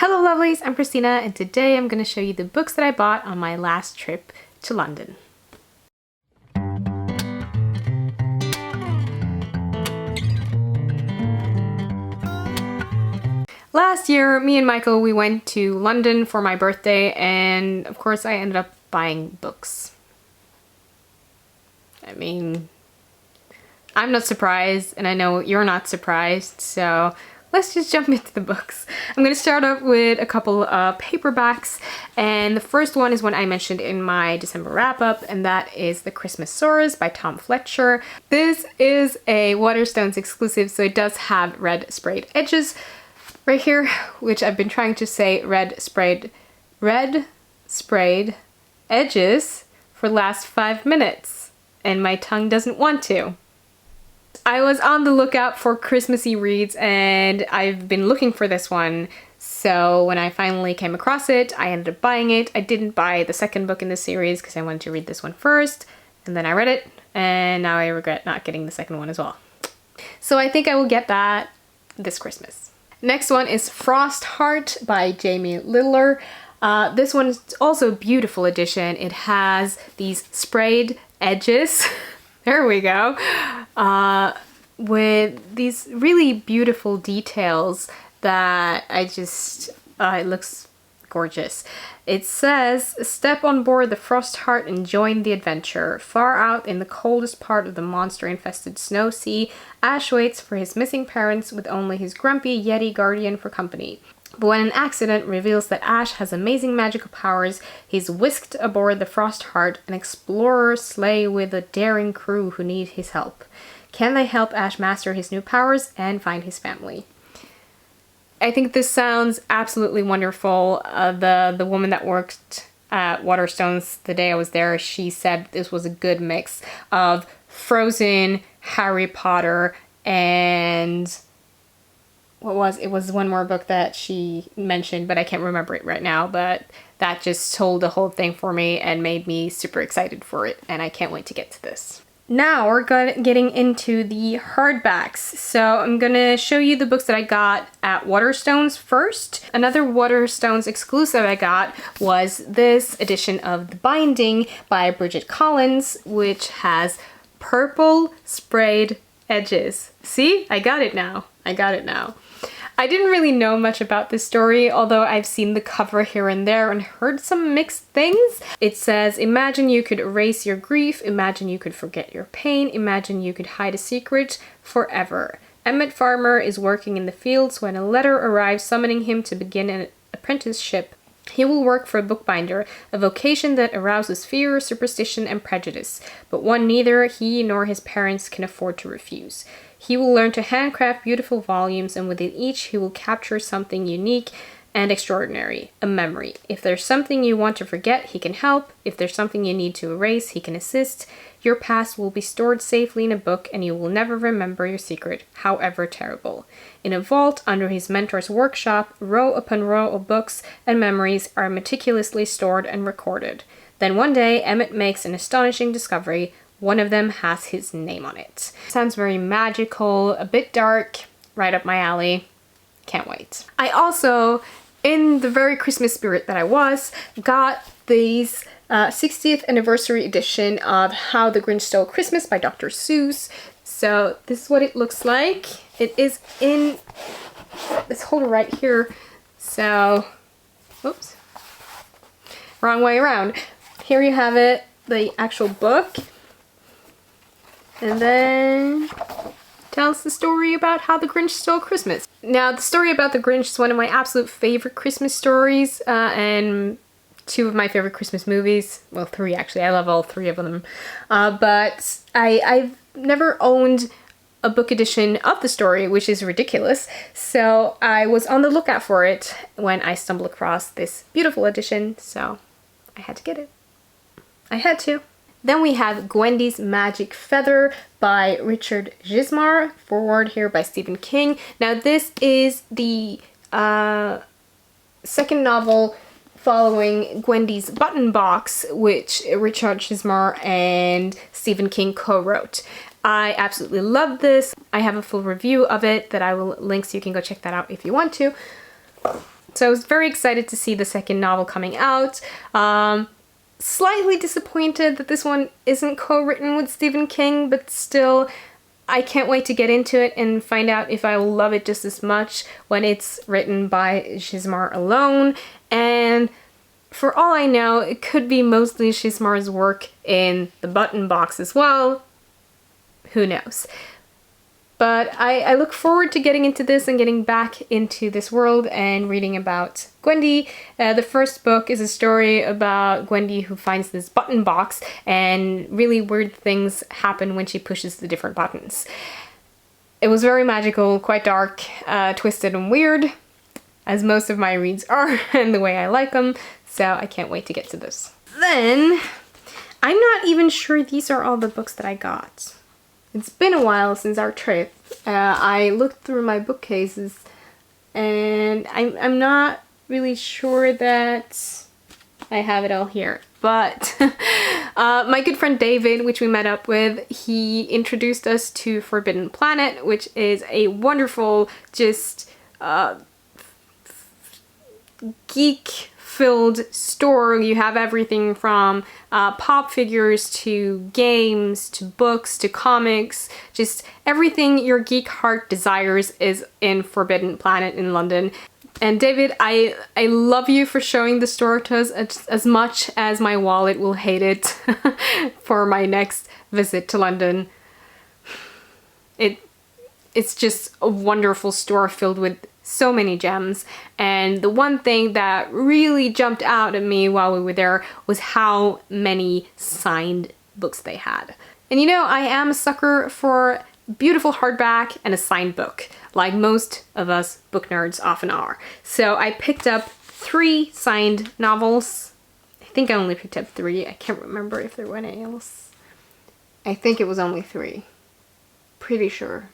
Hello lovelies, I'm Christina and today I'm going to show you the books that I bought on my last trip to London. Last year, me and Michael, we went to London for my birthday and of course I ended up buying books. I mean, I'm not surprised and I know you're not surprised, so let's just jump into the books. I'm going to start off with a couple of paperbacks, and the first one is one I mentioned in my December wrap-up, and that is The Christmasaurus by Tom Fletcher. This is a Waterstones exclusive, so it does have red sprayed edges right here, which I've been trying to say red sprayed edges for the last 5 minutes, and my tongue doesn't want to. I was on the lookout for Christmassy reads and I've been looking for this one, so when I finally came across it, I ended up buying it. I didn't buy the second book in the series because I wanted to read this one first, and then I read it, and now I regret not getting the second one as well. So I think I will get that this Christmas. Next one is Frostheart by Jamie Littler. This one is also a beautiful edition. It has these sprayed edges. There we go. With these really beautiful details that it looks gorgeous. It says, step on board the Frostheart and join the adventure. Far out in the coldest part of the monster-infested snow sea, Ash waits for his missing parents with only his grumpy Yeti guardian for company. But when an accident reveals that Ash has amazing magical powers, he's whisked aboard the Frostheart, an explorer sleigh with a daring crew who need his help. Can they help Ash master his new powers and find his family? I think this sounds absolutely wonderful. The woman that worked at Waterstones the day I was there, she said this was a good mix of Frozen, Harry Potter, and it was one more book that she mentioned, but I can't remember it right now, but that just told the whole thing for me and made me super excited for it, and I can't wait to get to this. Now we're getting into the hardbacks. So I'm gonna show you the books that I got at Waterstones first. Another Waterstones exclusive I got was this edition of The Binding by Bridget Collins, which has purple sprayed edges. See? I got it now. I didn't really know much about this story, although I've seen the cover here and there and heard some mixed things. It says, imagine you could erase your grief, imagine you could forget your pain, imagine you could hide a secret forever. Emmett Farmer is working in the fields when a letter arrives summoning him to begin an apprenticeship. He will work for a bookbinder, a vocation that arouses fear, superstition, and prejudice, but one neither he nor his parents can afford to refuse. He will learn to handcraft beautiful volumes, and within each he will capture something unique and extraordinary, a memory. If there's something you want to forget, he can help. If there's something you need to erase, he can assist. Your past will be stored safely in a book, and you will never remember your secret, however terrible. In a vault under his mentor's workshop, row upon row of books and memories are meticulously stored and recorded. Then one day, Emmett makes an astonishing discovery. One of them has his name on it. Sounds very magical, a bit dark, right up my alley. Can't wait. I also, in the very Christmas spirit that I was, got these 60th anniversary edition of How the Grinch Stole Christmas by Dr. Seuss. So this is what it looks like. It is in this holder right here. So, oops, wrong way around. Here you have it, the actual book. And then tells the story about how the Grinch stole Christmas. Now, the story about the Grinch is one of my absolute favorite Christmas stories, and 2 of my favorite Christmas movies. Well, 3 actually. I love all 3 of them. But I've never owned a book edition of the story, which is ridiculous. So I was on the lookout for it when I stumbled across this beautiful edition, so I had to get it. I had to. Then we have Gwendy's Magic Feather by Richard Chizmar, foreword here by Stephen King. Now this is the second novel following Gwendy's Button Box, which Richard Chizmar and Stephen King co-wrote. I absolutely love this. I have a full review of it that I will link so you can go check that out if you want to. So I was very excited to see the second novel coming out. Slightly disappointed that this one isn't co-written with Stephen King, but still, I can't wait to get into it and find out if I will love it just as much when it's written by Chizmar alone. And for all I know, it could be mostly Chizmar's work in the button box as well. Who knows? But I look forward to getting into this and getting back into this world and reading about Gwendy. The first book is a story about Gwendy who finds this button box and really weird things happen when she pushes the different buttons. It was very magical, quite dark, twisted and weird, as most of my reads are and the way I like them, so I can't wait to get to this. Then, I'm not even sure these are all the books that I got. It's been a while since our trip. I looked through my bookcases and I'm not really sure that I have it all here. But my good friend David, which we met up with, he introduced us to Forbidden Planet, which is a wonderful, just geek-filled store. You have everything from pop figures to games to books to comics. Just everything your geek heart desires is in Forbidden Planet in London. And David, I love you for showing the store to us as much as my wallet will hate it for my next visit to London. It's just a wonderful store filled with so many gems, and the one thing that really jumped out at me while we were there was how many signed books they had. And you know, I am a sucker for beautiful hardback and a signed book, like most of us book nerds often are. So I picked up 3 signed novels. I think I only picked up 3. I can't remember if there were any else. I think it was only 3. Pretty sure.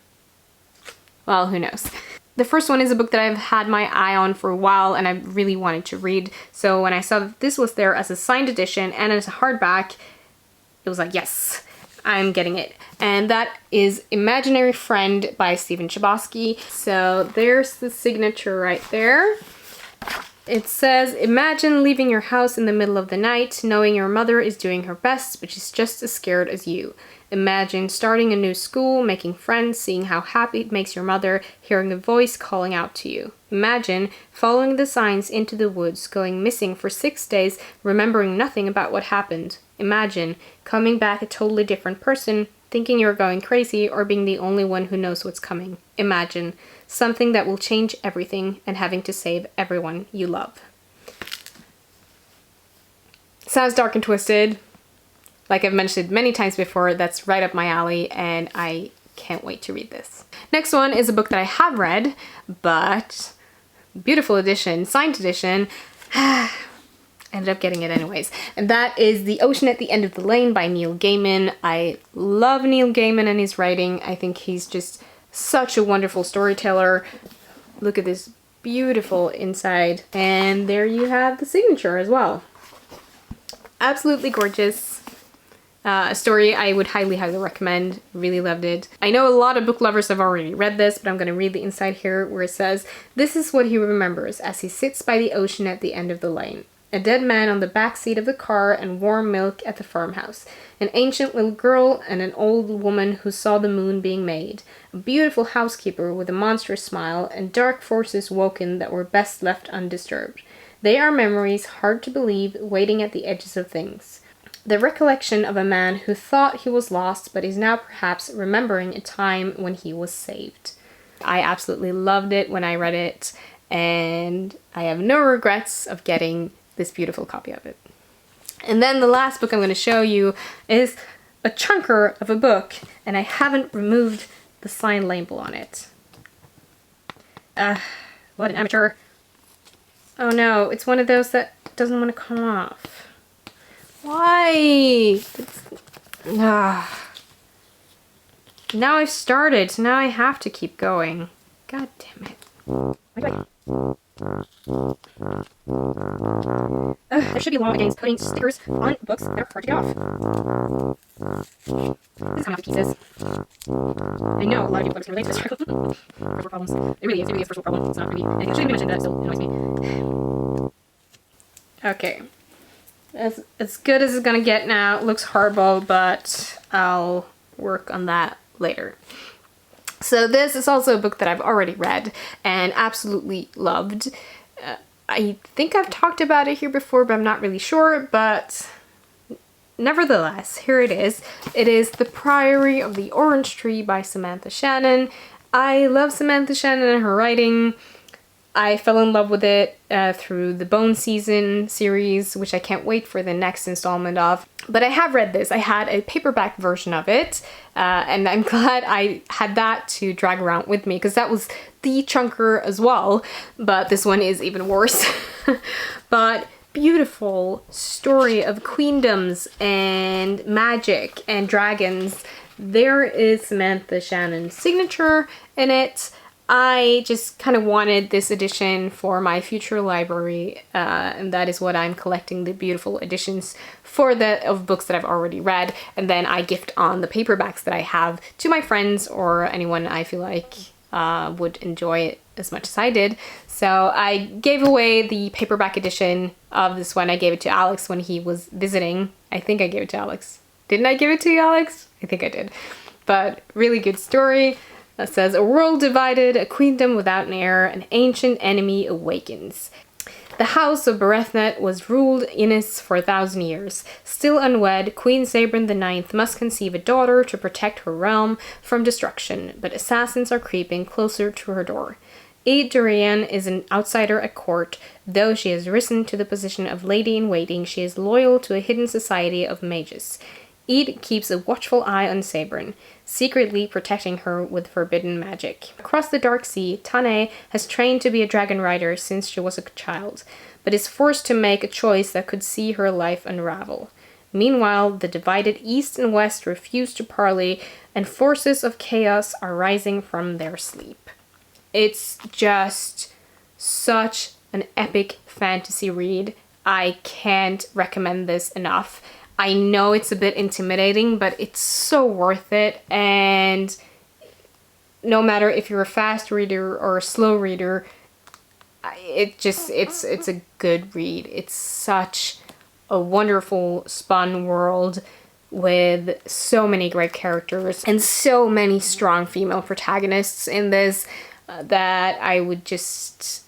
Well, who knows. The first one is a book that I've had my eye on for a while and I really wanted to read. So when I saw that this was there as a signed edition and as a hardback, it was like, yes, I'm getting it. And that is Imaginary Friend by Stephen Chbosky. So there's the signature right there. It says, imagine leaving your house in the middle of the night, knowing your mother is doing her best, but she's just as scared as you. Imagine starting a new school, making friends, seeing how happy it makes your mother, hearing a voice calling out to you. Imagine following the signs into the woods, going missing for 6 days, remembering nothing about what happened. Imagine coming back a totally different person, thinking you're going crazy or being the only one who knows what's coming. Imagine something that will change everything and having to save everyone you love. Sounds dark and twisted. Like I've mentioned many times before, that's right up my alley and I can't wait to read this. Next one is a book that I have read, but beautiful edition, signed edition. Ended up getting it anyways. And that is The Ocean at the End of the Lane by Neil Gaiman. I love Neil Gaiman and his writing. I think he's just such a wonderful storyteller. Look at this beautiful inside. And there you have the signature as well. Absolutely gorgeous. A story I would highly, highly recommend. Really loved it. I know a lot of book lovers have already read this, but I'm going to read the inside here where it says, this is what he remembers as he sits by the ocean at the end of the lane. A dead man on the back seat of the car and warm milk at the farmhouse. An ancient little girl and an old woman who saw the moon being made. A beautiful housekeeper with a monstrous smile and dark forces woken that were best left undisturbed. They are memories hard to believe, waiting at the edges of things. The recollection of a man who thought he was lost but is now perhaps remembering a time when he was saved. I absolutely loved it when I read it, and I have no regrets of getting this beautiful copy of it. And then the last book I'm going to show you is a chunker of a book, and I haven't removed the sign label on it. What an amateur. Oh no, it's one of those that doesn't want to come off. Why? Now I've started, so now I have to keep going. God damn it. There should be law against putting stickers on books that are hard to get off. This is coming off the pieces. I know a lot of people can relate to this struggle. First world problems. It really is a first world problem. It's not really anything I shouldn't even mention, that still annoys me. Okay. As good as it's gonna get now. It looks horrible, but I'll work on that later. So this is also a book that I've already read and absolutely loved. I think I've talked about it here before, but I'm not really sure, but nevertheless, here it is. It is The Priory of the Orange Tree by Samantha Shannon. I love Samantha Shannon and her writing. I fell in love with it through the Bone Season series, which I can't wait for the next installment of. But I have read this. I had a paperback version of it, and I'm glad I had that to drag around with me, because that was the chunker as well, but this one is even worse. But beautiful story of queendoms and magic and dragons. There is Samantha Shannon's signature in it. I just kind of wanted this edition for my future library, and that is what I'm collecting, the beautiful editions of books that I've already read, and then I gift on the paperbacks that I have to my friends or anyone I feel like would enjoy it as much as I did. So I gave away the paperback edition of this one. I gave it to Alex when he was visiting. I think I gave it to Alex. Didn't I give it to you, Alex? I think I did. But really good story. That says, a world divided, a queendom without an heir, an ancient enemy awakens. The house of Berethnet was ruled Innis for 1,000 years. Still unwed, Queen Sabrin IX must conceive a daughter to protect her realm from destruction, but assassins are creeping closer to her door. Aed Durian is an outsider at court. Though she has risen to the position of lady-in-waiting, she is loyal to a hidden society of mages. Aed keeps a watchful eye on Sabrin, secretly protecting her with forbidden magic. Across the Dark Sea, Tane has trained to be a dragon rider since she was a child, but is forced to make a choice that could see her life unravel. Meanwhile, the divided East and West refuse to parley, and forces of chaos are rising from their sleep. It's just such an epic fantasy read. I can't recommend this enough. I know it's a bit intimidating, but it's so worth it, and no matter if you're a fast reader or a slow reader, it's a good read. It's such a wonderful spun world with so many great characters and so many strong female protagonists in this that I would just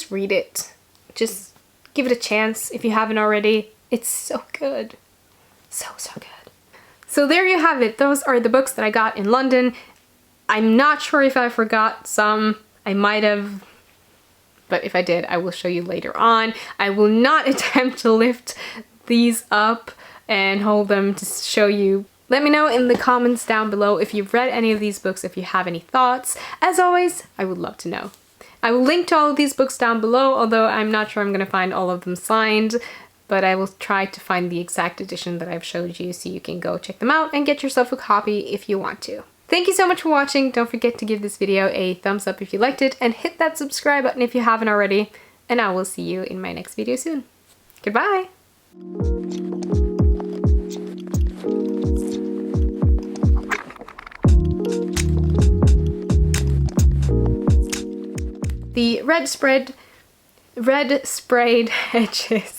read it. Just give it a chance if you haven't already. It's so good. So good. So there you have it. Those are the books that I got in London. I'm not sure if I forgot some. I might have, but if I did, I will show you later on. I will not attempt to lift these up and hold them to show you. Let me know in the comments down below if you've read any of these books, if you have any thoughts. As always, I would love to know. I will link to all of these books down below, although I'm not sure I'm going to find all of them signed. But I will try to find the exact edition that I've showed you so you can go check them out and get yourself a copy if you want to. Thank you so much for watching. Don't forget to give this video a thumbs up if you liked it and hit that subscribe button if you haven't already. And I will see you in my next video soon. Goodbye! The red sprayed edges